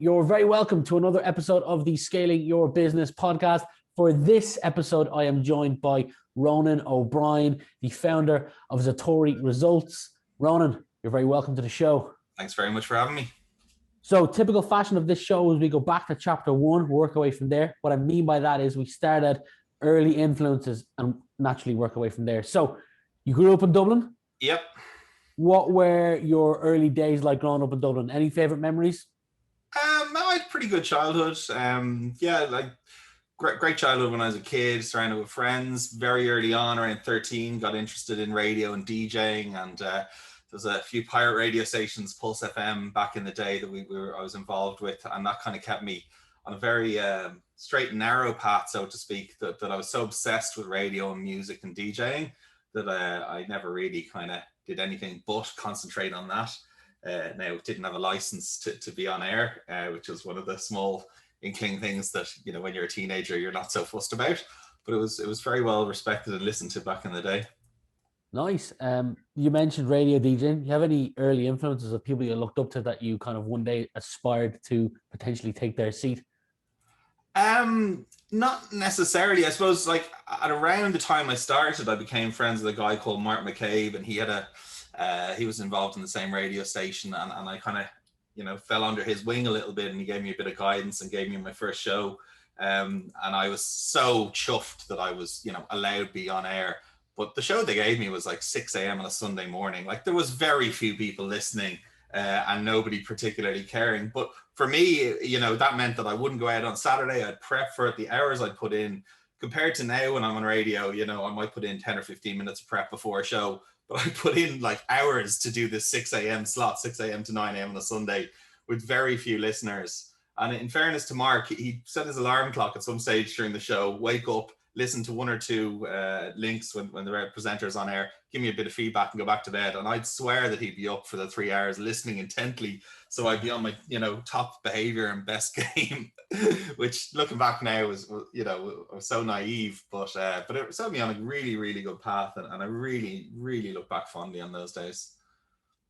You're very welcome to another episode of the Scaling Your Business podcast. For this episode, I am joined by Ronan O'Brien, the founder of Zatori Results. Ronan, you're very welcome to the show. Thanks very much for having me. So, typical fashion of this show is we go back to chapter one, work away from there. What I mean by that is we start at early influences and naturally work away from there. So, you grew up in Dublin? Yep. What were your early days like growing up in Dublin? Any favorite memories? I had a pretty good childhood. Great childhood when I was a kid, surrounded with friends. Very early on, around 13, got interested in radio and DJing, and there's a few pirate radio stations, Pulse FM, back in the day that I was involved with, and that kind of kept me on a very straight and narrow path, so to speak. That I was so obsessed with radio and music and DJing that I never really kind of did anything but concentrate on that. Now, didn't have a license to be on air, which was one of the small inkling things that, you know, when you're a teenager, you're not so fussed about. But it was very well respected and listened to back in the day. Nice. You mentioned radio DJing. You have any early influences of people you looked up to that you kind of one day aspired to potentially take their seat? Not necessarily. I suppose, like, at around the time I started, I became friends with a guy called Mark McCabe, and he was involved in the same radio station, and I kind of, you know, fell under his wing a little bit, and he gave me a bit of guidance and gave me my first show. And I was so chuffed that I was, you know, allowed to be on air. But the show they gave me was like 6 a.m. on a Sunday morning. Like, there was very few people listening, and nobody particularly caring. But for me, you know, that meant that I wouldn't go out on Saturday. I'd prep for it, the hours I'd put in. Compared to now when I'm on radio, you know, I might put in 10 or 15 minutes of prep before a show, but I put in like hours to do this 6 a.m. slot, 6 a.m. to 9 a.m. on a Sunday with very few listeners. And in fairness to Mark, he set his alarm clock at some stage during the show, wake up, listen to one or two links when the presenter's on air, give me a bit of feedback and go back to bed. And I'd swear that he'd be up for the 3 hours listening intently. So I'd be on my, you know, top behavior and best game, which looking back now was, you know, I was so naive, but it set me on a really, really good path. And I really, really look back fondly on those days.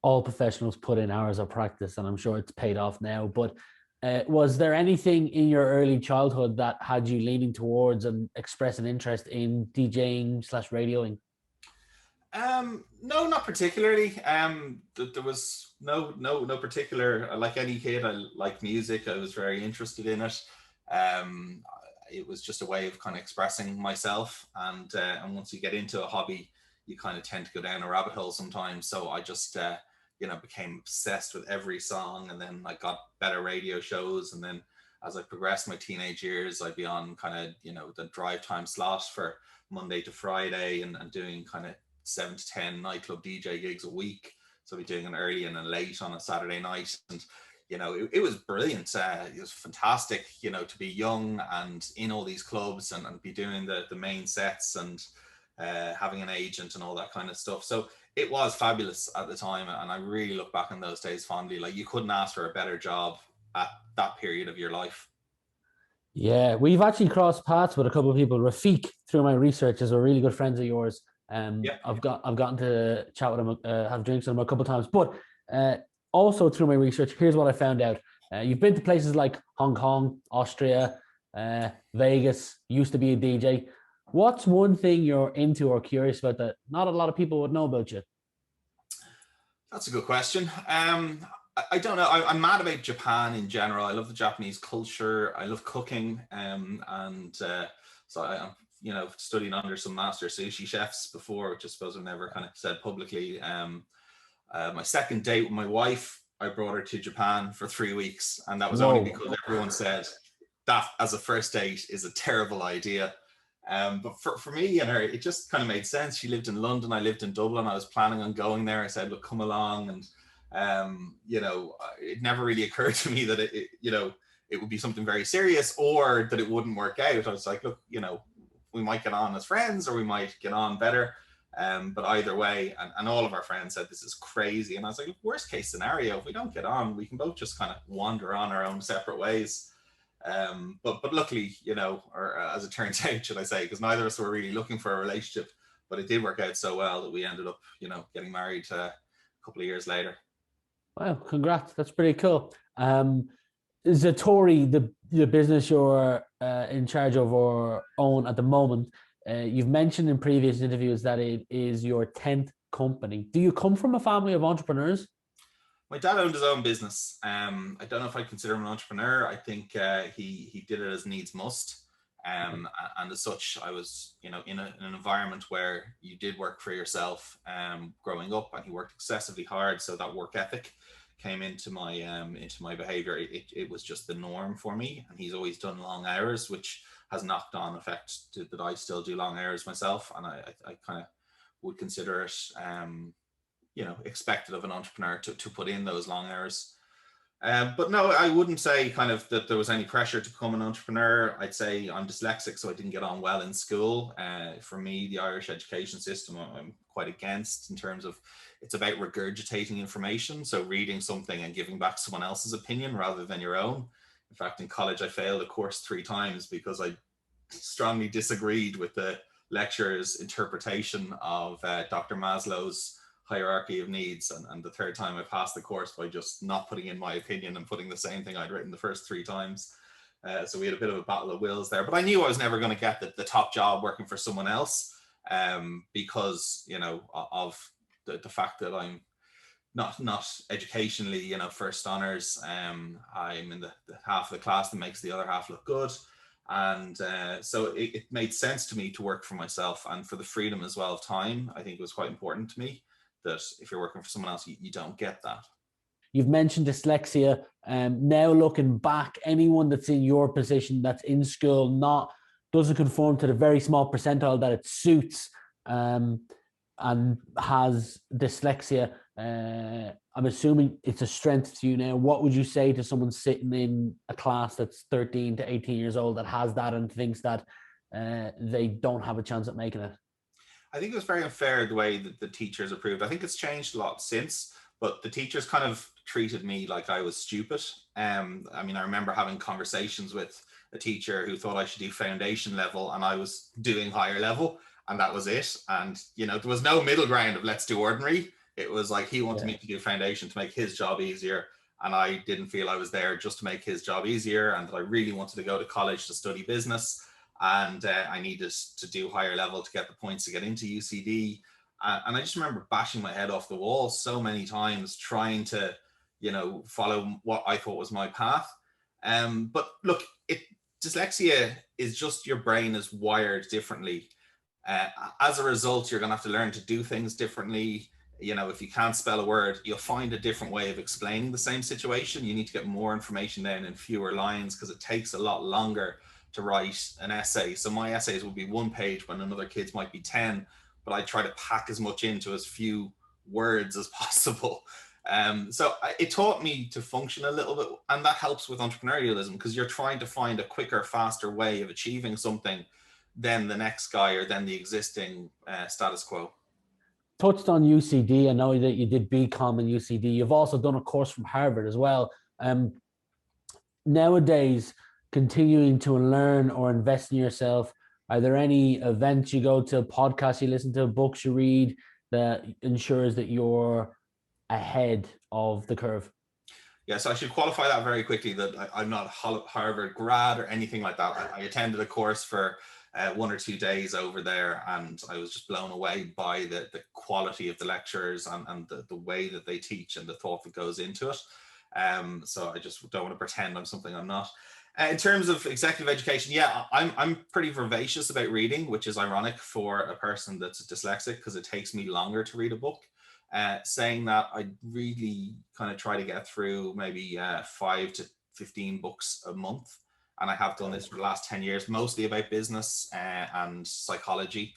All professionals put in hours of practice, and I'm sure it's paid off now. But was there anything in your early childhood that had you leaning towards and express an interest in DJing / radioing? No, not particularly. There was no particular, like any kid, I like music. I was very interested in it. It was just a way of kind of expressing myself. And once you get into a hobby, you kind of tend to go down a rabbit hole sometimes. So I just, you know, became obsessed with every song, and then I got better radio shows. And then as I progressed my teenage years, I'd be on kind of, you know, the drive time slot for Monday to Friday, and doing kind of 7 to 10 nightclub DJ gigs a week. So I'd be doing an early and a late on a Saturday night. And, you know, it was brilliant. It was fantastic, you know, to be young and in all these clubs and be doing the main sets and having an agent and all that kind of stuff. So it was fabulous at the time, and I really look back on those days fondly. Like, you couldn't ask for a better job at that period of your life. Yeah, we've actually crossed paths with a couple of people. Rafiq, through my research, is a really good friend of yours. I've gotten to chat with him, have drinks with him a couple of times. But also through my research, here's what I found out. You've been to places like Hong Kong, Austria, Vegas, used to be a DJ. What's one thing you're into or curious about that not a lot of people would know about you? That's a good question. I don't know. I'm mad about Japan in general. I love the Japanese culture. I love cooking. So I'm, you know, studying under some master sushi chefs before, which I suppose I've never kind of said publicly. My second date with my wife, I brought her to Japan for 3 weeks. And that was only because everyone said that as a first date is a terrible idea. But for me and her, it just kind of made sense. She lived in London, I lived in Dublin. I was planning on going there. I said, look, come along. And, you know, it never really occurred to me that it, you know, it would be something very serious or that it wouldn't work out. I was like, look, you know, we might get on as friends or we might get on better. But either way, and all of our friends said, this is crazy. And I was like, worst case scenario, if we don't get on, we can both just kind of wander on our own separate ways. But luckily, you know, or as it turns out, should I say, because neither of us were really looking for a relationship, but it did work out so well that we ended up, you know, getting married a couple of years later. Wow, congrats. That's pretty cool. Zatori, the business you're in charge of or own at the moment, you've mentioned in previous interviews that it is your 10th company. Do you come from a family of entrepreneurs? My dad owned his own business. I don't know if I consider him an entrepreneur. I think he did it as needs must. And as such, I was, in an environment where you did work for yourself growing up, and he worked excessively hard. So that work ethic came into my behavior. It was just the norm for me. And he's always done long hours, which has knocked on effect that I still do long hours myself. And I kind of would consider it, expected of an entrepreneur to put in those long hours. But no, I wouldn't say kind of that there was any pressure to become an entrepreneur. I'd say I'm dyslexic, so I didn't get on well in school. For me, the Irish education system, I'm quite against in terms of it's about regurgitating information. So reading something and giving back someone else's opinion rather than your own. In fact, in college, I failed a course 3 times because I strongly disagreed with the lecturer's interpretation of Dr. Maslow's hierarchy of needs, and the 3rd time I passed the course by just not putting in my opinion and putting the same thing I'd written the first 3 times. So we had a bit of a battle of wills there, but I knew I was never going to get the top job working for someone else, because of the fact that I'm not educationally first honors. I'm in the half of the class that makes the other half look good, and so it made sense to me to work for myself, and for the freedom as well of time. I think it was quite important to me that if you're working for someone else, you don't get that. You've mentioned dyslexia. Now looking back, anyone that's in your position that's in school doesn't conform to the very small percentile that it suits, and has dyslexia, I'm assuming it's a strength to you now. What would you say to someone sitting in a class that's 13 to 18 years old that has that and thinks that they don't have a chance at making it? I think it was very unfair the way that the teachers approved. I think it's changed a lot since, but the teachers kind of treated me like I was stupid. I remember having conversations with a teacher who thought I should do foundation level and I was doing higher level, and that was it. And, there was no middle ground of let's do ordinary. It was like he wanted me to do foundation to make his job easier. And I didn't feel I was there just to make his job easier, and that I really wanted to go to college to study business. And I needed to do higher level to get the points to get into UCD. And I just remember bashing my head off the wall so many times trying to, follow what I thought was my path. But look, dyslexia is just your brain is wired differently. As a result, you're going to have to learn to do things differently. If you can't spell a word, you'll find a different way of explaining the same situation. You need to get more information down in fewer lines because it takes a lot longer to write an essay. So my essays will be 1 page when another kid's might be 10, but I try to pack as much into as few words as possible. So it taught me to function a little bit, and that helps with entrepreneurialism because you're trying to find a quicker, faster way of achieving something than the next guy or than the existing status quo. Touched on UCD. I know that you did BCom in UCD. You've also done a course from Harvard as well. Nowadays, continuing to learn or invest in yourself, are there any events you go to, podcasts you listen to, books you read that ensures that you're ahead of the curve? Yeah, so I should qualify that very quickly that I'm not a Harvard grad or anything like that. I attended a course for 1 or 2 days over there, and I was just blown away by the quality of the lectures and the way that they teach and the thought that goes into it. So I just don't want to pretend I'm something I'm not. In terms of executive education, yeah, I'm pretty vivacious about reading, which is ironic for a person that's dyslexic because it takes me longer to read a book. Saying that, I really kind of try to get through maybe 5 to 15 books a month. And I have done this for the last 10 years, mostly about business and psychology.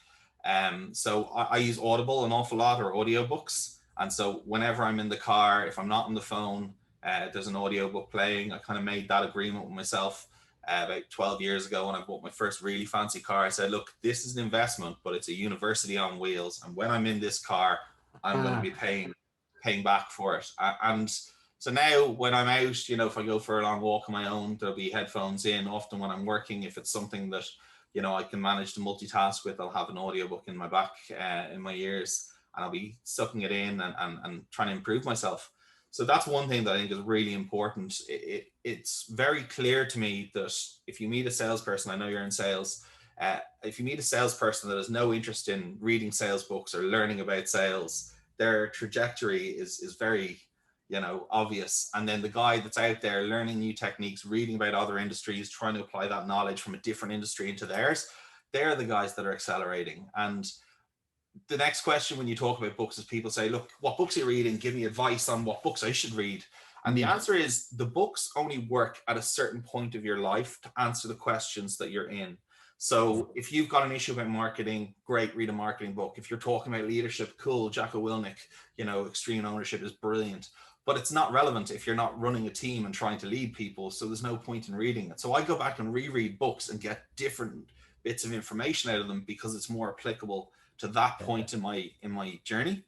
So I use Audible an awful lot, or audiobooks. And so whenever I'm in the car, if I'm not on the phone, there's an audiobook playing. I kind of made that agreement with myself about 12 years ago when I bought my first really fancy car. I said, look, this is an investment, but it's a university on wheels. And when I'm in this car, I'm going to be paying back for it. And so now when I'm out, if I go for a long walk on my own, there'll be headphones in. Often when I'm working, if it's something that, I can manage to multitask with, I'll have an audiobook in my back, in my ears, and I'll be sucking it in and trying to improve myself. So that's one thing that I think is really important. It's very clear to me that if you meet a salesperson, I know you're in sales, if you meet a salesperson that has no interest in reading sales books or learning about sales, their trajectory is very, obvious. And then the guy that's out there learning new techniques, reading about other industries, trying to apply that knowledge from a different industry into theirs, they're the guys that are accelerating. And the next question when you talk about books is people say, look, what books are you reading? Give me advice on what books I should read. And the answer is the books only work at a certain point of your life to answer the questions that you're in. So if you've got an issue about marketing, great, read a marketing book. If you're talking about leadership, cool, Jocko Willink, Extreme Ownership is brilliant. But it's not relevant if you're not running a team and trying to lead people. So there's no point in reading it. So I go back and reread books and get different bits of information out of them because it's more applicable to that point in my journey.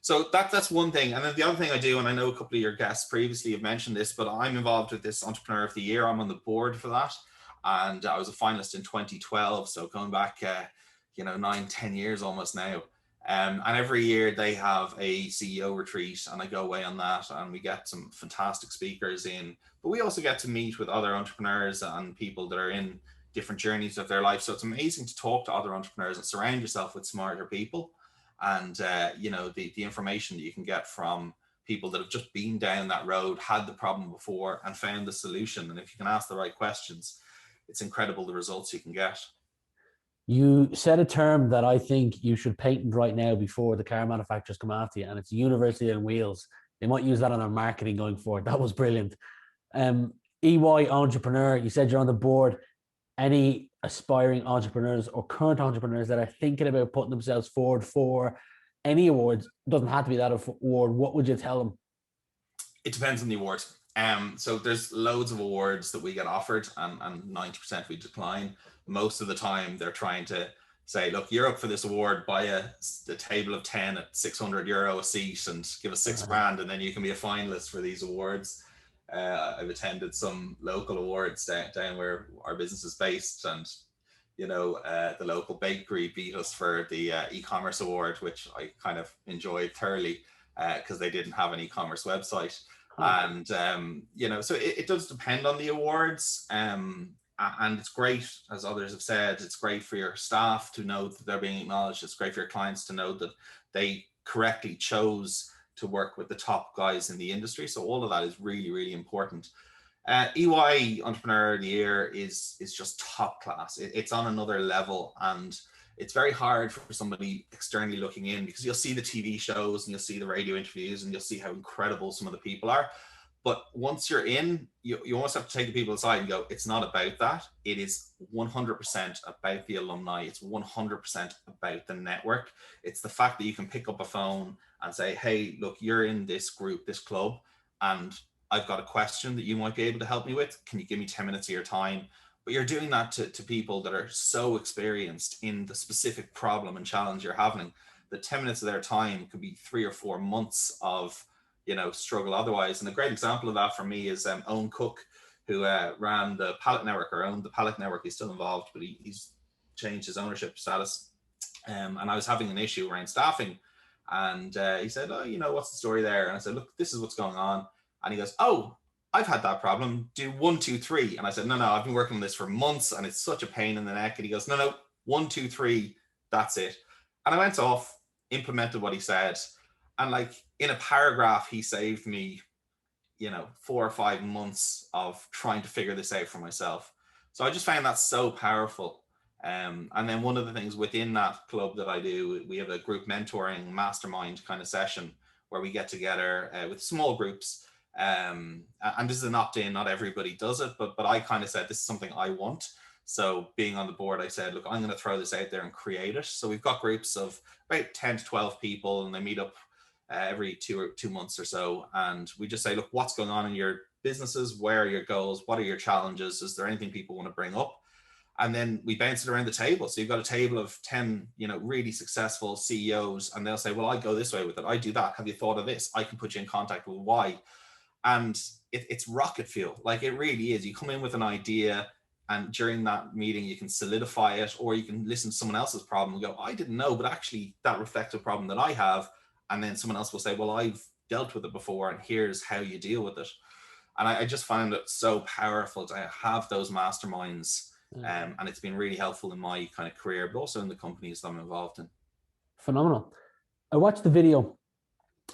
So that's one thing. And then the other thing I do, and I know a couple of your guests previously have mentioned this, but I'm involved with this Entrepreneur of the Year. I'm on the board for that. And I was a finalist in 2012. So going back, 9-10 years almost now. And every year they have a CEO retreat and I go away on that and we get some fantastic speakers in, but we also get to meet with other entrepreneurs and people that are in different journeys of their life. So it's amazing to talk to other entrepreneurs and surround yourself with smarter people. And, the information that you can get from people that have just been down that road, had the problem before and found the solution. And if you can ask the right questions, it's incredible the results you can get. You said a term that I think you should patent right now before the car manufacturers come after you, and it's university on wheels. They might use that on their marketing going forward. That was brilliant. EY Entrepreneur, you said you're on the board. Any aspiring entrepreneurs or current entrepreneurs that are thinking about putting themselves forward for any awards, doesn't have to be that award, what would you tell them? It depends on the award. So there's loads of awards that we get offered and 90% we decline. Most of the time they're trying to say, look, you're up for this award, buy the table of 10 at €600 a seat and give us $6,000 and then you can be a finalist for these awards. I've attended some local awards down where our business is based, and the local bakery beat us for the e-commerce award, which I kind of enjoyed thoroughly because they didn't have an e-commerce website. And so it does depend on the awards, and it's great, as others have said, it's great for your staff to know that they're being acknowledged. It's great for your clients to know that they correctly chose to work with the top guys in the industry. So all of that is really, really important. EY Entrepreneur of the Year is just top class. It's on another level, and it's very hard for somebody externally looking in because you'll see the TV shows and you'll see the radio interviews and you'll see how incredible some of the people are. But once you're in, you almost have to take the people aside and go, it's not about that. It is 100% about the alumni. It's 100% about the network. It's the fact that you can pick up a phone and say, hey, look, you're in this group, this club, and I've got a question that you might be able to help me with. Can you give me 10 minutes of your time? But you're doing that to people that are so experienced in the specific problem and challenge you're having that 10 minutes of their time could be 3 or 4 months of struggle otherwise. And a great example of that for me is Owen Cook, who ran the Pallet Network, or owned the Pallet Network. He's still involved, but he's changed his ownership status. And I was having an issue around staffing, and he said, oh, what's the story there? And I said, look, this is what's going on. And he goes, oh, I've had that problem. Do 1, 2, 3. And I said, no, I've been working on this for months and it's such a pain in the neck. And he goes, no, 1, 2, 3, that's it. And I went off, implemented what he said. And like in a paragraph, he saved me, 4 or 5 months of trying to figure this out for myself. So I just found that so powerful. And then one of the things within that club that I do, we have a group mentoring mastermind kind of session where we get together with small groups. And this is an opt-in, not everybody does it, but I kind of said, this is something I want. So being on the board, I said, look, I'm going to throw this out there and create it. So we've got groups of about 10 to 12 people, and they meet up every 2 months or so. And we just say, look, what's going on in your businesses? Where are your goals? What are your challenges? Is there anything people want to bring up? And then we bounce it around the table. So you've got a table of 10, really successful CEOs, and they'll say, well, I go this way with it. I do that. Have you thought of this? I can put you in contact with Y. And it's rocket fuel. Like it really is. You come in with an idea, and during that meeting, you can solidify it, or you can listen to someone else's problem and go, I didn't know, but actually that reflects a problem that I have. And then someone else will say, well, I've dealt with it before, and here's how you deal with it. And I just found it so powerful to have those masterminds. And it's been really helpful in my kind of career, but also in the companies that I'm involved in. Phenomenal. I watched the video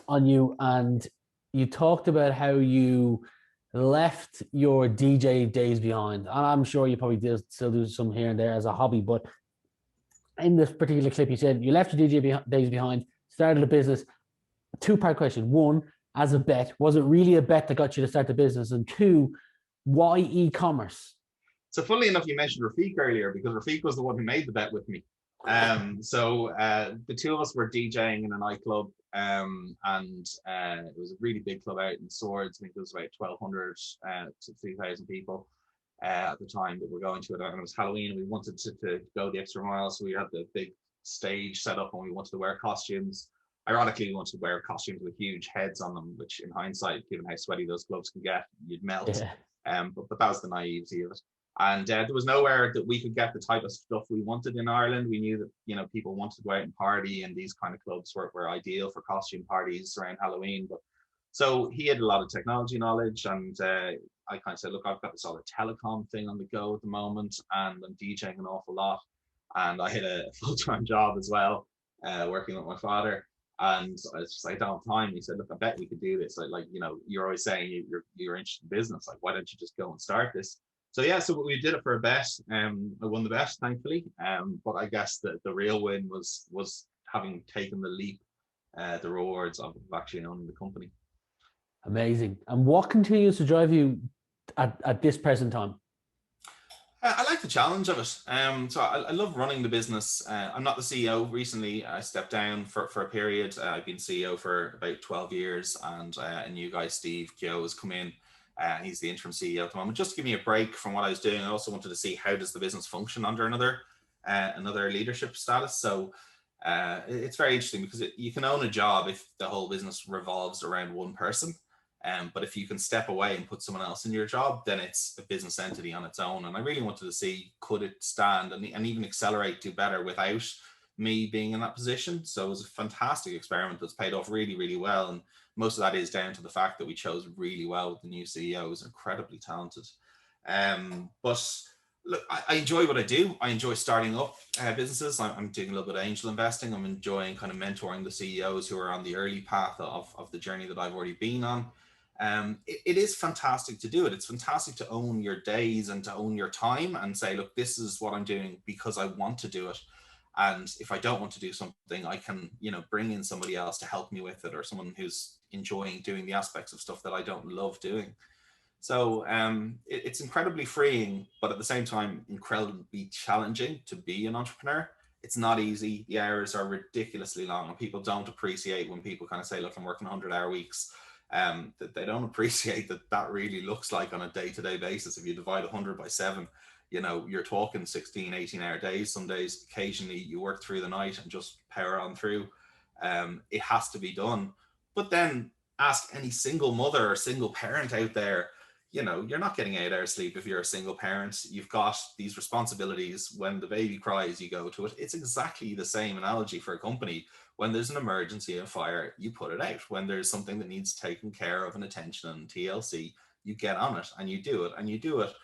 on you, and you talked about how you left your DJ days behind. And I'm sure you probably still do some here and there as a hobby, but in this particular clip, you said you left your DJ days behind, started a business. Two-part question. One, as a bet, was it really a bet that got you to start the business? And two, why e-commerce? So funnily enough, you mentioned Rafiq earlier, because Rafiq was the one who made the bet with me. So the two of us were DJing in a nightclub, and it was a really big club out in Swords. I think it was about 1,200 to 3,000 people at the time that were going to it. And it was Halloween, and we wanted to go the extra mile. So we had the big stage set up, and we wanted to wear costumes. Ironically, we wanted to wear costumes with huge heads on them, which in hindsight, given how sweaty those gloves can get, you'd melt. Yeah. But that was the naivety of it. And there was nowhere that we could get the type of stuff we wanted in Ireland. We knew that, you know, people wanted to go out and party, and these kind of clubs were ideal for costume parties around Halloween. But so he had a lot of technology knowledge, and I kind of said, look, I've got this other telecom thing on the go at the moment, and I'm DJing an awful lot. And I had a full-time job as well, working with my father. And I was just like, I don't have time. He said, look, I bet we could do this. Like, you know, you're always saying you're interested in business. Like, why don't you just go and start this? So yeah, so we did it for a bet. I won the bet, thankfully. But I guess the real win was having taken the leap, the rewards of actually owning the company. Amazing. And what continues to drive you at this present time? I like the challenge of it. So I love running the business. I'm not the CEO. Recently, I stepped down for a period. I've been CEO for about 12 years, and a new guy, Steve Kyo, has come in. He's the interim CEO at the moment, just to give me a break from what I was doing. I also wanted to see how does the business function under another leadership status. So it's very interesting, because you can own a job if the whole business revolves around one person. But if you can step away and put someone else in your job, then it's a business entity on its own. And I really wanted to see, could it stand and even accelerate, do better without me being in that position. So it was a fantastic experiment that's paid off really, really well. And most of that is down to the fact that we chose really well with the new CEO, who's incredibly talented. But look, I enjoy what I do. I enjoy starting up businesses. I'm doing a little bit of angel investing. I'm enjoying kind of mentoring the CEOs who are on the early path of the journey that I've already been on. It is fantastic to do it. It's fantastic to own your days and to own your time and say, look, this is what I'm doing because I want to do it. And if I don't want to do something, I can, you know, bring in somebody else to help me with it, or someone who's enjoying doing the aspects of stuff that I don't love doing. So it's incredibly freeing, but at the same time, incredibly challenging to be an entrepreneur. It's not easy. The hours are ridiculously long, and people don't appreciate when people kind of say, look, I'm working 100-hour weeks. That they don't appreciate that really looks like on a day-to-day basis. If you divide 100 by 7, you know, you're talking 16, 18-hour days. Some days, occasionally, you work through the night and just power on through. It has to be done. But then ask any single mother or single parent out there, you know, you're not getting 8 hours sleep if you're a single parent. You've got these responsibilities. When the baby cries, you go to it. It's exactly the same analogy for a company. When there's an emergency, a fire, you put it out. When there's something that needs taken care of and attention and TLC, you get on it and you do it. And you do it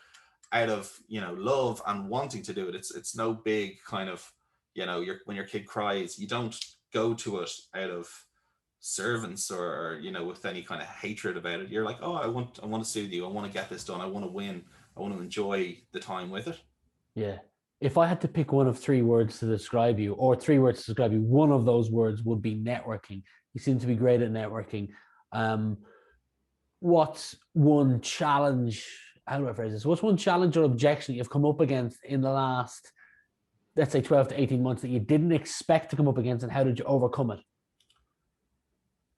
out of, you know, love and wanting to do it. It's no big kind of, you know, when your kid cries, you don't go to it out of servants or, you know, with any kind of hatred about it. You're like, oh, I want to soothe you. I want to get this done. I want to win. I want to enjoy the time with it. Yeah. If I had to pick one of 3 words to describe you, or 3 words to describe you, one of those words would be networking. You seem to be great at networking. What's one challenge, how do I phrase this? What's one challenge or objection you've come up against in the last, let's say 12 to 18 months that you didn't expect to come up against, and how did you overcome it?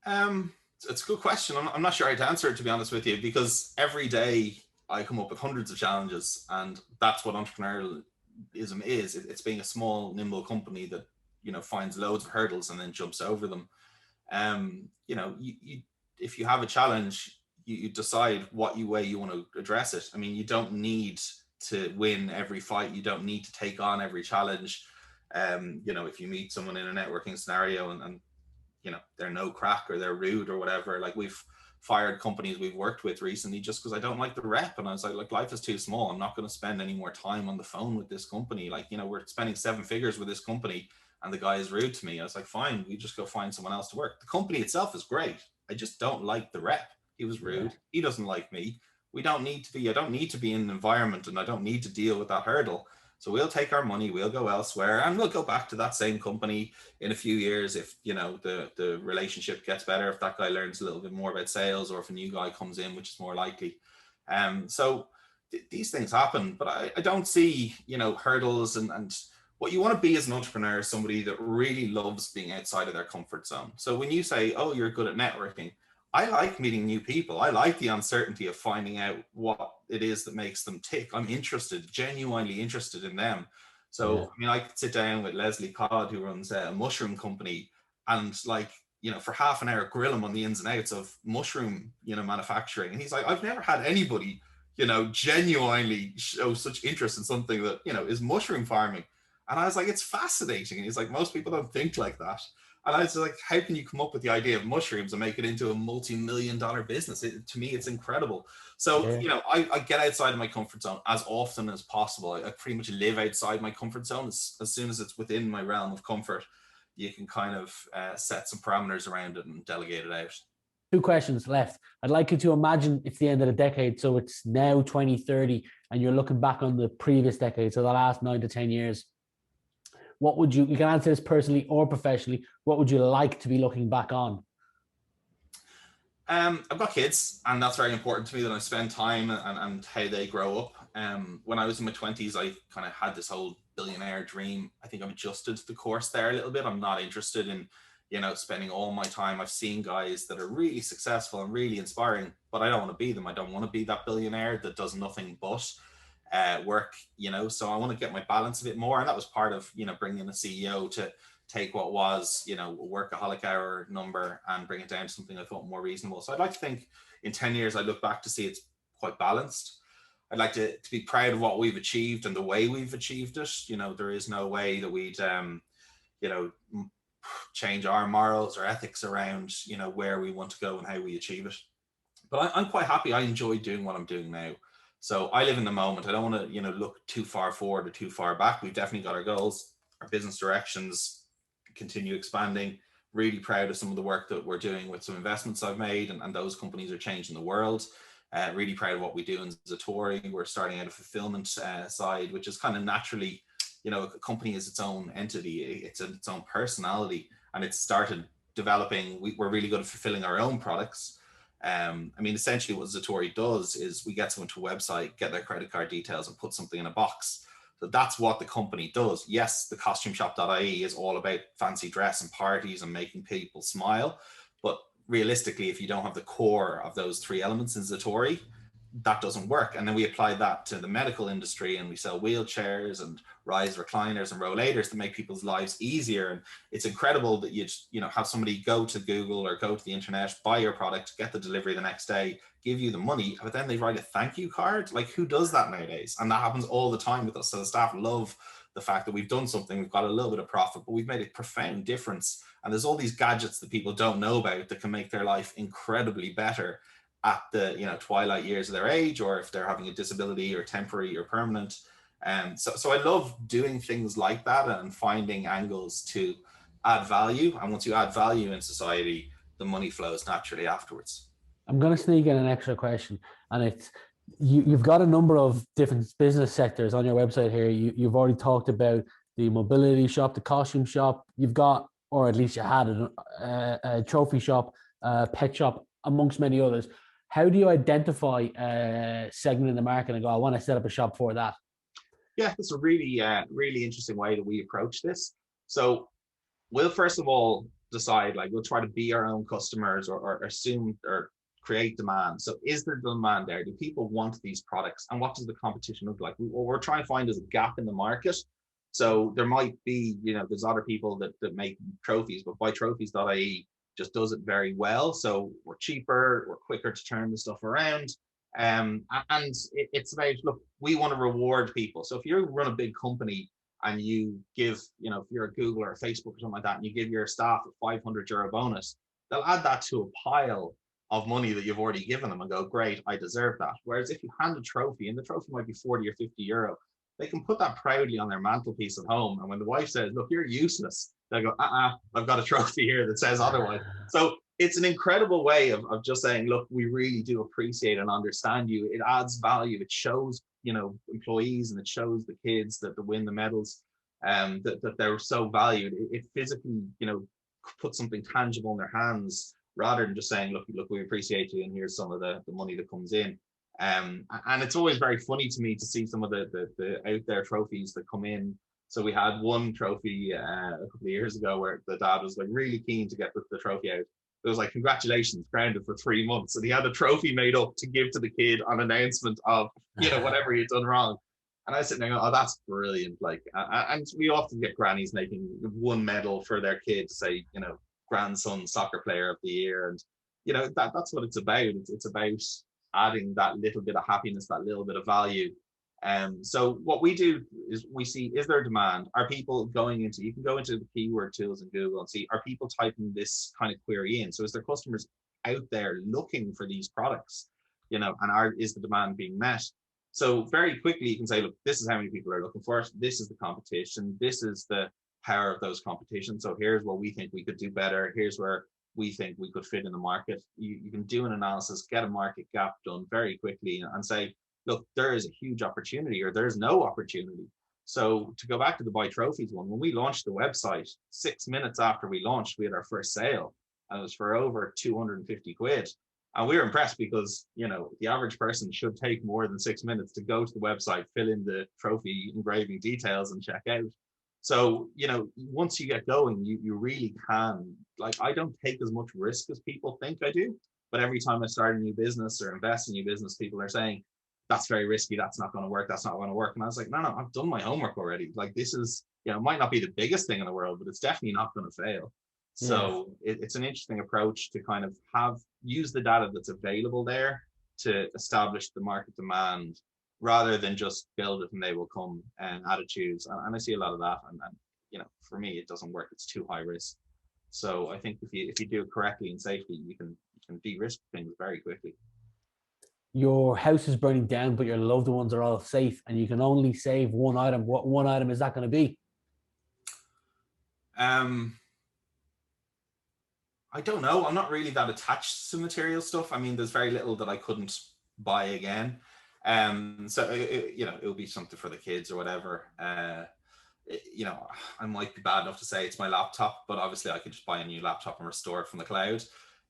It's a good question. I'm not sure how to answer it, to be honest with you, because every day I come up with hundreds of challenges, and that's what entrepreneurialism is. It's being a small, nimble company that, you know, finds loads of hurdles and then jumps over them. You know, if you have a challenge, you decide what way you want to address it. I mean, you don't need to win every fight. You don't need to take on every challenge. You know, if you meet someone in a networking scenario and they're no crack or they're rude or whatever. Like we've fired companies we've worked with recently just because I don't like the rep. And I was like, life is too small. I'm not going to spend any more time on the phone with this company. Like, we're spending 7 figures with this company and the guy is rude to me. I was like, fine, we just go find someone else to work. The company itself is great. I just don't like the rep. He was rude. Yeah. He doesn't like me. I don't need to be in an environment, and I don't need to deal with that hurdle. So we'll take our money, we'll go elsewhere, and we'll go back to that same company in a few years if, the relationship gets better, if that guy learns a little bit more about sales, or if a new guy comes in, which is more likely. So these things happen, but I don't see, hurdles. And what you want to be as an entrepreneur is somebody that really loves being outside of their comfort zone. So when you say, oh, you're good at networking, I like meeting new people. I like the uncertainty of finding out what it is that makes them tick. I'm interested, genuinely interested in them. So, yeah. I mean, I could sit down with Leslie Codd, who runs a mushroom company, and for half an hour, grill him on the ins and outs of mushroom, manufacturing. And he's like, I've never had anybody, genuinely show such interest in something that, is mushroom farming. And I was like, it's fascinating. And he's like, most people don't think like that. And I was like, how can you come up with the idea of mushrooms and make it into a multi-million-dollar business? To me, it's incredible. So, yeah. I get outside of my comfort zone as often as possible. I pretty much live outside my comfort zone. As soon as it's within my realm of comfort, you can kind of set some parameters around it and delegate it out. 2 questions left. I'd like you to imagine it's the end of the decade. So it's now 2030 and you're looking back on the previous decade. So the last 9 to 10 years. What would you can answer this personally or professionally, what would you like to be looking back on? I've got kids, and that's very important to me, that I spend time and how they grow up. When I was in my 20s, I kind of had this whole billionaire dream. I think I've adjusted the course there a little bit. I'm not interested in, spending all my time. I've seen guys that are really successful and really inspiring, but I don't want to be them. I don't want to be that billionaire that does nothing but work, so I want to get my balance a bit more. And that was part of, bringing in a CEO to take what was, a workaholic hour number and bring it down to something I thought more reasonable. So I'd like to think in 10 years, I look back to see it's quite balanced. I'd like to be proud of what we've achieved and the way we've achieved it. There is no way that we'd, change our morals or ethics around, where we want to go and how we achieve it. But I'm quite happy. I enjoy doing what I'm doing now. So I live in the moment. I don't want to, look too far forward or too far back. We've definitely got our goals, our business directions, continue expanding. Really proud of some of the work that we're doing with some investments I've made, and those companies are changing the world. Really proud of what we do in Zatori. We're starting out a fulfillment side, which is kind of naturally, a company is its own entity. It's its own personality, and it's started developing. We're really good at fulfilling our own products. Essentially what Zatori does is we get someone to a website, get their credit card details, and put something in a box. So that's what the company does. Yes, TheCostumeShop.ie is all about fancy dress and parties and making people smile. But realistically, if you don't have the core of those 3 elements in Zatori, that doesn't work. And then we apply that to the medical industry, and we sell wheelchairs and rise recliners and rollators to make people's lives easier. And it's incredible that you have somebody go to Google or go to the internet, buy your product, get the delivery the next day, give you the money, but then they write a thank you card. Like, who does that nowadays? And that happens all the time with us. So the staff love the fact that we've done something, we've got a little bit of profit, but we've made a profound difference. And there's all these gadgets that people don't know about that can make their life incredibly better at the twilight years of their age, or if they're having a disability or temporary or permanent. So I love doing things like that and finding angles to add value. And once you add value in society, the money flows naturally afterwards. I'm going to sneak in an extra question, and it's you've got a number of different business sectors on your website here. You've already talked about the mobility shop, the costume shop. You've got, or at least you had a trophy shop, pet shop, amongst many others. How do you identify a segment in the market and go, I want to set up a shop for that? Yeah, it's a really, really interesting way that we approach this. So we'll first of all decide, we'll try to be our own customers or assume or create demand. So is there demand there? Do people want these products? And what does the competition look like? What we're trying to find is a gap in the market. So there might be, there's other people that make trophies, but buytrophies.ie just does it very well. So we're cheaper, we're quicker to turn the stuff around. And it's about, look, we want to reward people. So if you run a big company and you give, you know, if you're at Google or Facebook or something like that, and you give your staff a €500 bonus, they'll add that to a pile of money that you've already given them and go, great, I deserve that. Whereas if you hand a trophy, and the trophy might be 40 or 50 euro, they can put that proudly on their mantelpiece at home. And when the wife says, look, you're useless, they go, I've got a trophy here that says otherwise. So it's an incredible way of just saying, look, we really do appreciate and understand you. It adds value. It shows, you know, employees, and it shows the kids that win the medals, that they're so valued. It physically, you know, puts something tangible in their hands, rather than just saying, look, we appreciate you, and here's some of the money that comes in. And it's always very funny to me to see some of the out there trophies that come in. So we had one trophy a couple of years ago where the dad was like really keen to get the trophy out. It was like, congratulations, grounded for 3 months. And he had a trophy made up to give to the kid on announcement of, you know, whatever he'd done wrong. And I was sitting there going, oh, that's brilliant. Like, and we often get grannies making one medal for their kid to say, you know, grandson soccer player of the year. And, you know, that's what it's about. It's about adding that little bit of happiness, that little bit of value. So what we do is we see, is there demand? Are people going into, you can go into the keyword tools in Google and see, are people typing this kind of query in? So is there customers out there looking for these products, you know, and is the demand being met? So very quickly you can say, look, this is how many people are looking for it. This is the competition. This is the power of those competitions. So here's what we think we could do better. Here's where we think we could fit in the market. You can do an analysis, get a market gap done very quickly, and say, look, there is a huge opportunity, or there's no opportunity. So to go back to the Buy Trophies one, when we launched the website, 6 minutes after we launched, we had our first sale, and it was for over 250 quid. And we were impressed because, you know, the average person should take more than 6 minutes to go to the website, fill in the trophy engraving details, and check out. So, you know, once you get going, you really can, like, I don't take as much risk as people think I do, but every time I start a new business or invest in a new business, people are saying, that's very risky, that's not going to work, that's not going to work. And I was like, no, I've done my homework already. Like, this is, you know, it might not be the biggest thing in the world, but it's definitely not going to fail. Yeah. So it's an interesting approach to kind of use the data that's available there to establish the market demand, rather than just build it and they will come and attitudes. And I see a lot of that. And you know, for me, it doesn't work. It's too high risk. So I think if you do it correctly and safely, you can de-risk things very quickly. Your house is burning down, but your loved ones are all safe, and you can only save one item. What one item is that going to be? I don't know. I'm not really that attached to material stuff. I mean, there's very little that I couldn't buy again. So you know, it'll be something for the kids or whatever. You know, I might be bad enough to say it's my laptop, but obviously I could just buy a new laptop and restore it from the cloud.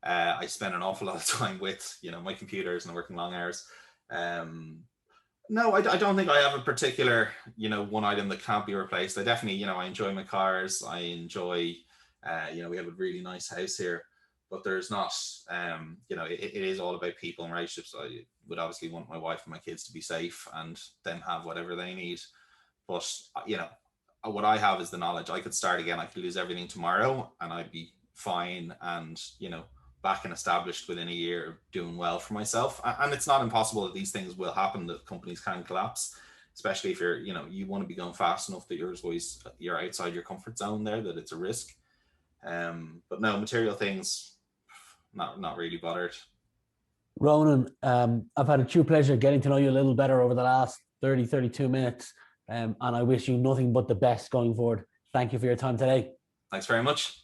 I spend an awful lot of time with, you know, my computers and working long hours. No, I don't think I have a particular, you know, one item that can't be replaced. I definitely, you know, I enjoy my cars. I enjoy, you know, we have a really nice house here, but there's not, you know, it is all about people and relationships. I would obviously want my wife and my kids to be safe and them have whatever they need. But, you know, what I have is the knowledge. I could start again. I could lose everything tomorrow and I'd be fine and, you know, back and established within a year, doing well for myself. And it's not impossible that these things will happen, that companies can collapse, especially if you're, you know, you want to be going fast enough that you're outside your comfort zone there, that it's a risk. But no, material things, not really bothered. Ronan, I've had a true pleasure getting to know you a little better over the last 32 minutes. And I wish you nothing but the best going forward. Thank you for your time today. Thanks very much.